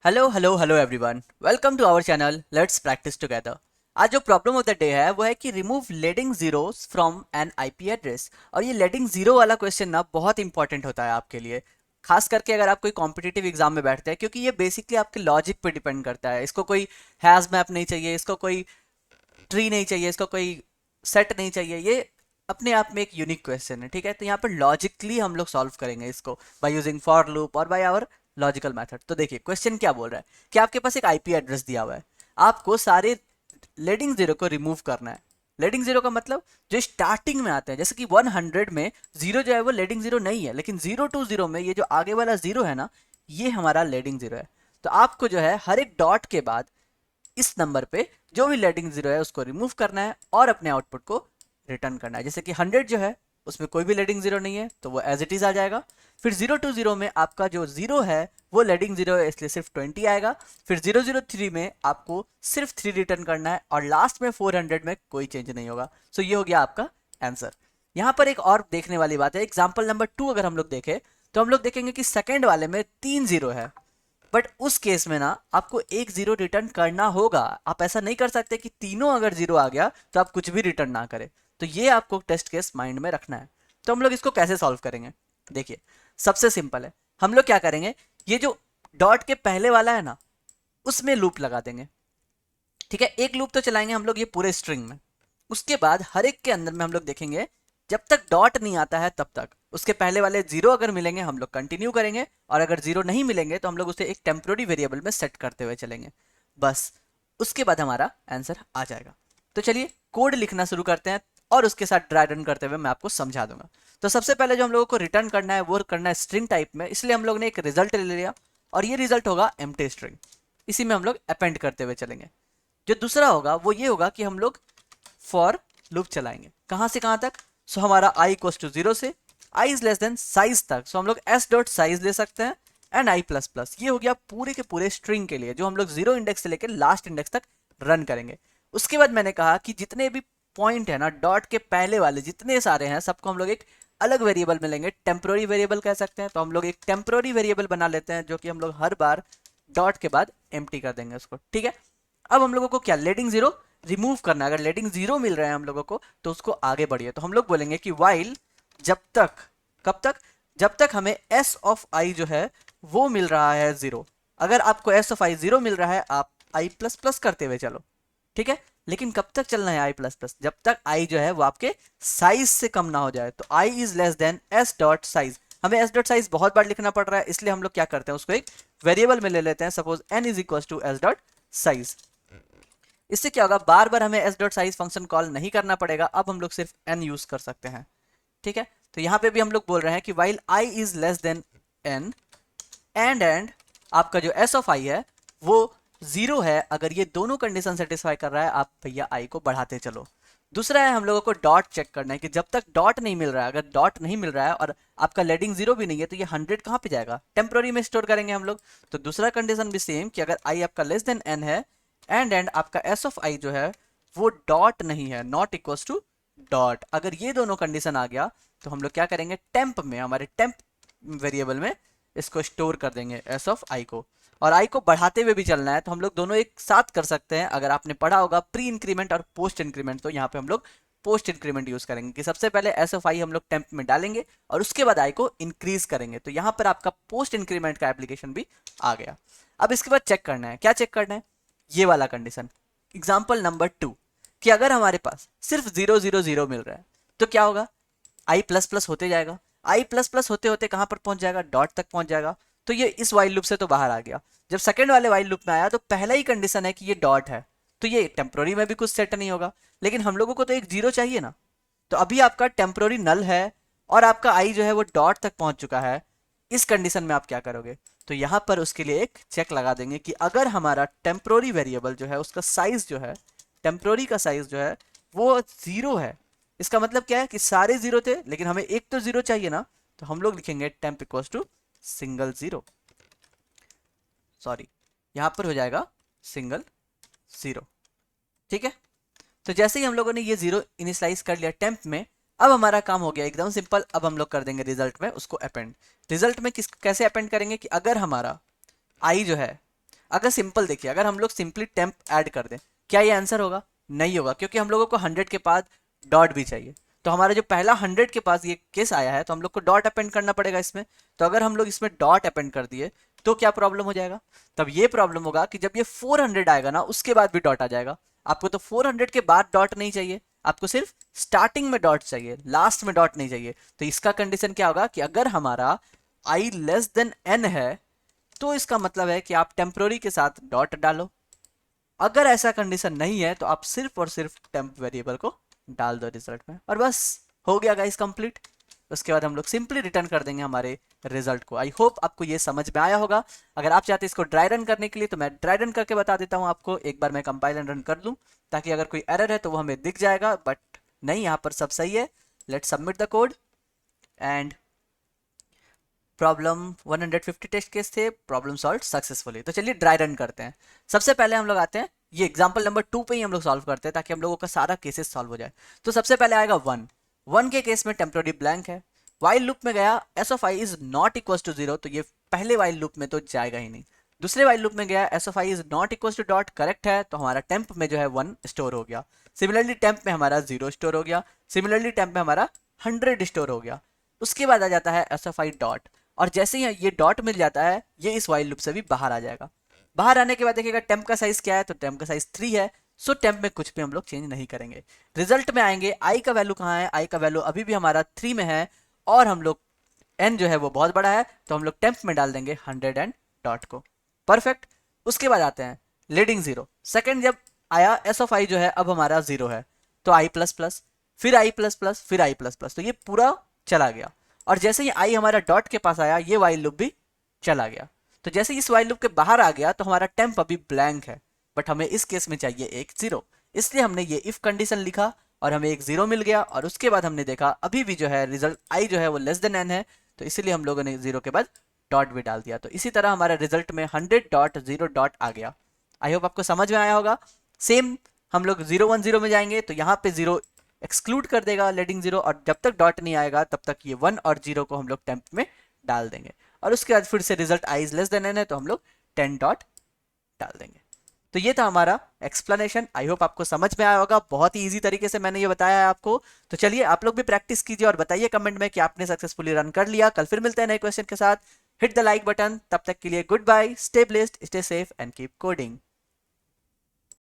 Hello hello hello everyone, welcome to our channel let's practice together. आज जो problem of the day है वो है कि remove leading zeros from N IP address. और ये लीडिंग जीरो वाला क्वेश्चन ना बहुत इंपॉर्टेंट होता है आपके लिए, खास करके अगर आप कोई कॉम्पिटिटिव एग्जाम में बैठते हैं, क्योंकि ये बेसिकली आपके लॉजिक पे डिपेंड करता है। इसको कोई हैज मैप नहीं चाहिए, इसको कोई ट्री नहीं चाहिए, इसको कोई सेट नहीं चाहिए। ये अपने आप में एक यूनिक क्वेश्चन है, ठीक है। तो यहाँ पर लॉजिकली हम लोग सॉल्व करेंगे इसको बाय यूजिंग फॉर लूप और बाय आवर लॉजिकल मेथड। तो देखिए क्वेश्चन क्या बोल रहा है कि आपके पास एक आईपी एड्रेस दिया हुआ है, आपको सारे लीडिंग जीरो को रिमूव करना है। लीडिंग जीरो का मतलब जो स्टार्टिंग में आते हैं, जैसे कि 100 में जीरो जो है वो लीडिंग जीरो नहीं है, लेकिन 0 to 0 में ये जो आगे वाला जीरो है ना, ये हमारा लीडिंग जीरो है। तो आपको जो है हर एक डॉट के बाद इस नंबर पे जो भी लीडिंग जीरो है उसको रिमूव करना है और अपने आउटपुट को रिटर्न करना है। जैसे कि 100 जो है उसमें कोई भी लीडिंग जीरो नहीं है तो वो एज इट इज आ जाएगा। फिर 0 to 0 में आपका जो जीरो है वो लीडिंग जीरो है, इसलिए सिर्फ 20 आएगा। फिर 003 में आपको सिर्फ 3 रिटर्न करना है और लास्ट में 400 में कोई चेंज नहीं होगा। सो ये हो गया आपका आंसर। यहाँ पर एक और देखने वाली बात है, एग्जाम्पल नंबर 2 अगर हम लोग देखें तो हम लोग देखेंगे कि सेकेंड वाले में 3 जीरो है, बट उस केस में ना आपको एक जीरो रिटर्न करना होगा। आप ऐसा नहीं कर सकते कि तीनों अगर जीरो आ गया तो आप कुछ भी रिटर्न ना करें। तो ये आपको टेस्ट केस माइंड में रखना है। तो हम लोग इसको कैसे सॉल्व करेंगे, देखिए सबसे सिंपल है। हम लोग क्या करेंगे, ये जो डॉट के पहले वाला है ना उसमें लूप लगा देंगे, ठीक है। एक लूप तो चलाएंगे हम लोग ये पूरे स्ट्रिंग में। उसके बाद हर एक के अंदर में हम लोग देखेंगे जब तक डॉट नहीं आता है तब तक उसके पहले वाले जीरो अगर मिलेंगे हम लोग कंटिन्यू करेंगे, और अगर जीरो नहीं मिलेंगे तो हम लोग उसे एक टेम्पोररी वेरिएबल में सेट करते हुए चलेंगे। बस उसके बाद हमारा आंसर आ जाएगा। तो चलिए कोड लिखना शुरू करते हैं और उसके साथ ड्राई रन करते हुए मैं आपको समझा दूंगा। तो सबसे पहले जो हम लोगों को रिटर्न करना है वो करना है स्ट्रिंग टाइप में, इसलिए हम लोग ने एक रिजल्ट ले लिया और ये रिजल्ट होगा एम्प्टी स्ट्रिंग। इसी में हम लोग अपेंड करते हुए चलेंगे। जो दूसरा होगा वो ये होगा कि हम लोग फॉर लूप चलाएंगे, कहां से कहां तक। सो हमारा आई इक्वल्स टू जीरो से आई इज लेस देन साइज तक। सो हम लोग एस डॉट साइज ले सकते हैं एंड आई प्लस प्लस। ये हो गया पूरे के पूरे स्ट्रिंग के लिए जो हम लोग जीरो इंडेक्स से लेकर लास्ट इंडेक्स तक रन करेंगे। उसके बाद मैंने कहा कि जितने भी पॉइंट है ना डॉट के पहले वाले जितने सारे हैं सबको हम लोग एक अलग वेरिएबल में लेंगे, टेम्प्रोरी वेरिएबल कह सकते हैं। तो हम लोग एक टेम्प्रोरी वेरिएबल बना लेते हैं जो कि हम लोग हर बार डॉट के बाद एम्प्टी कर देंगे उसको, ठीक है। अब हम लोगों को क्या लीडिंग जीरो रिमूव करना है। अगर लीडिंग जीरो मिल रहा है हम लोगों को तो उसको आगे बढ़िए। तो हम लोग बोलेंगे कि वाइल जब तक, कब तक, जब तक हमें एस ऑफ आई जो है वो मिल रहा है जीरो। अगर आपको एस ऑफ आई जीरो मिल रहा है आप आई प्लस प्लस करते हुए चलो, ठीक है। लेकिन कब तक चलना है आई प्लस प्लस, जब तक आई जो है वो आपके साइज से कम ना हो जाए। तो I is less than S dot size. हमें एस डॉट साइज बहुत बार लिखना पड़ रहा है, इसलिए हम लोग क्या करते हैं उसको एक वेरिएबल में ले लेते हैं। Suppose N is equal to S dot size. इससे क्या होगा, बार बार हमें S dot size function call नहीं करना पड़ेगा, अब हम लोग सिर्फ एन यूज कर सकते हैं, ठीक है। तो यहां पे भी हम लोग बोल रहे हैं कि while I is less than N and आपका जो एस ऑफ आई है वो जीरो है। अगर ये दोनों कंडीशन सेटिस्फाई कर रहा है आप भैया आई को बढ़ाते चलो। दूसरा है हम लोगों को डॉट चेक करना है कि जब तक डॉट नहीं मिल रहा है, अगर डॉट नहीं मिल रहा है और आपका लीडिंग जीरो भी नहीं है तो ये 100 कहां पे जाएगा, टेम्प्रोरी में स्टोर करेंगे हम लोग। तो दूसरा कंडीशन भी सेम कि अगर आई आपका लेस देन एन है एंड आपका एस ऑफ आई जो है वो डॉट नहीं है, नॉट इक्वल्स टू डॉट। अगर ये दोनों कंडीशन आ गया तो हम लोग क्या करेंगे, टेम्प में हमारे टेम्प वेरिएबल में इसको स्टोर कर देंगे एस ऑफ आई को। और आई को बढ़ाते हुए भी चलना है तो हम लोग दोनों एक साथ कर सकते हैं। अगर आपने पढ़ा होगा प्री इंक्रीमेंट और पोस्ट इंक्रीमेंट, तो यहाँ पे हम लोग पोस्ट इंक्रीमेंट यूज करेंगे कि सबसे पहले एस ऑफ आई हम लोग टेम्प में डालेंगे और उसके बाद आई को इंक्रीज करेंगे। तो यहाँ पर आपका पोस्ट इंक्रीमेंट का एप्लीकेशन भी आ गया। अब इसके बाद चेक करना है, क्या चेक करना है, ये वाला कंडीशन एग्जाम्पल नंबर 2 कि अगर हमारे पास सिर्फ 0 0 0 मिल रहा है तो क्या होगा, आई प्लस प्लस होते जाएगा। आई प्लस प्लस होते होते कहां पर पहुंच जाएगा, डॉट तक पहुंच जाएगा। तो ये इस वाइल लूप से तो बाहर आ गया। जब सेकंड वाले वाइल लूप में आया तो पहला ही कंडीशन है कि ये डॉट है, तो ये टेम्प्रोरी में भी कुछ सेट नहीं होगा। लेकिन हम लोगों को तो एक जीरो चाहिए ना, तो अभी आपका टेम्प्रोरी नल है और आपका आई जो है वो डॉट तक पहुंच चुका है। इस कंडीशन में आप क्या करोगे, तो यहां पर उसके लिए एक चेक लगा देंगे कि अगर हमारा टेम्प्रोरी वेरिएबल जो है उसका साइज जो है, टेम्प्रोरी का साइज जो है वो जीरो है, इसका मतलब क्या है कि सारे जीरो थे लेकिन हमें एक तो जीरो चाहिए ना। तो हम लोग लिखेंगे temp equals to single zero, sorry यहां पर हो जाएगा सिंगल जीरो, ठीक है। तो जैसे ही हम लोगों ने ये जीरो इनिशियलाइज कर लिया टेम्प में, अब हमारा काम हो गया एकदम सिंपल। अब हम लोग कर देंगे रिजल्ट में उसको अपेंड। रिजल्ट में किस कैसे अपेंड करेंगे कि अगर हमारा आई जो है अगर सिंपल देखिए, अगर हम लोग सिंपली टेम्प ऐड कर दें, क्या ये आंसर होगा? नहीं होगा, क्योंकि हम लोगों को 100 के बाद डॉट भी चाहिए। तो हमारा जो पहला 100 के पास ये केस आया है, तो हम लोग को डॉट अपेंड करना पड़ेगा इसमें। तो अगर हम लोग इसमें डॉट अपेंड कर दिए तो क्या प्रॉब्लम हो जाएगा? तब ये प्रॉब्लम होगा कि जब ये 400 आएगा ना, उसके बाद भी डॉट आ जाएगा। आपको तो 400 के बाद डॉट नहीं चाहिए, आपको सिर्फ स्टार्टिंग में डॉट चाहिए, लास्ट में डॉट नहीं चाहिए। तो इसका कंडीशन क्या होगा कि अगर हमारा i लेस देन n है, तो इसका मतलब है कि आप टेम्पोररी के साथ डॉट डालो। अगर ऐसा कंडीशन नहीं है तो आप सिर्फ और सिर्फ टेम्प वेरिएबल को डाल दो रिजल्ट में, और बस हो गया गाइस कंप्लीट। उसके बाद हम लोग सिंपली रिटर्न कर देंगे हमारे रिजल्ट को। आई होप आपको ये समझ में आया होगा। अगर आप चाहते हैं इसको ड्राई रन करने के लिए, तो मैं ड्राई रन करके बता देता हूँ आपको। एक बार मैं कंपाइल एंड रन कर लूँ, ताकि अगर कोई एरर है तो वो हमें दिख जाएगा, बट नहीं, यहाँ पर सब सही है। Let's submit the code and problem 150 test case थे, प्रॉब्लम सॉल्व सक्सेसफुली। तो चलिए ड्राई रन करते हैं। सबसे पहले हम लोग आते हैं, ये एग्जांपल नंबर 2 पे ही हम लोग सॉल्व करते हैं, ताकि हम लोगों का सारा केसेस सॉल्व हो जाए। तो सबसे पहले आएगा 1। 1 के केस में टेम्पोररी ब्लैंक है। वाइल लूप में गया, S of I is not equal to 0, तो ये पहले वाइल लूप में तो जाएगा ही नहीं। दूसरे वाइल लूप में गया, S of I is not equal to dot, correct है, तो हमारा टेम्प में जो है 1 स्टोर हो गया। सिमिलरली टेम्प में हमारा 0 स्टोर हो गया। सिमिलरली टेम्प में हमारा 100 स्टोर हो गया। उसके बाद आ जाता है एस ऑफ आई डॉट, और जैसे ही ये डॉट मिल जाता है, ये इस वाइल लूप से भी बाहर आ जाएगा। बाहर आने के बाद देखिएगा टेम्प का साइज क्या है, तो टेम्प का साइज 3 है। सो टेम्प में कुछ भी हम लोग चेंज नहीं करेंगे। रिजल्ट में आएंगे, आई का वैल्यू कहाँ है? आई का वैल्यू अभी भी हमारा 3 में है, और हम लोग एन जो है वो बहुत बड़ा है, तो हम लोग टेम्प में डाल देंगे 100 एंड डॉट को। परफेक्ट। उसके बाद आते हैं लीडिंग जीरो। सेकेंड जब आया, एस ऑफ आई जो है अब हमारा 0 है, तो आई प्लस प्लस, फिर आई प्लस प्लस, फिर आई प्लस प्लस, तो ये पूरा चला गया। और जैसे ही आई हमारा डॉट के पास आया, ये वाइल लूप भी चला गया। तो जैसे ही इस वाइल लूप के बाहर आ गया, तो हमारा टेम्प अभी ब्लैंक है, बट हमें इस केस में चाहिए एक 0। इसलिए हमने ये इफ कंडीशन लिखा, और हमें एक 0 मिल गया। और उसके बाद हमने देखा अभी भी जो है रिजल्ट आई जो है वो लेस देन एन है, तो इसीलिए हम लोगों ने 0 के बाद डॉट भी डाल दिया। तो इसी तरह हमारा रिजल्ट में 100 डॉट 0 डॉट आ गया। आई होप आपको समझ में आया होगा। सेम हम लोग 0 1 0 में जाएंगे, तो यहाँ पे 0 एक्सक्लूड कर देगा लेडिंग 0, और जब तक डॉट नहीं आएगा तब तक ये 1 और 0 को हम लोग टेम्प में डाल देंगे। और उसके बाद फिर से result I is less than N है, तो हम लोग 10 डॉट डाल देंगे। तो ये था हमारा एक्सप्लेनेशन। आई होप आपको समझ में आया होगा। बहुत ही इजी तरीके से मैंने ये बताया है आपको। तो चलिए आप लोग भी प्रैक्टिस कीजिए और बताइए कमेंट में कि आपने सक्सेसफुली रन कर लिया। कल फिर मिलते हैं नए क्वेश्चन के साथ। Hit the like button. तब तक के लिए goodbye, stay blessed, stay safe and keep coding.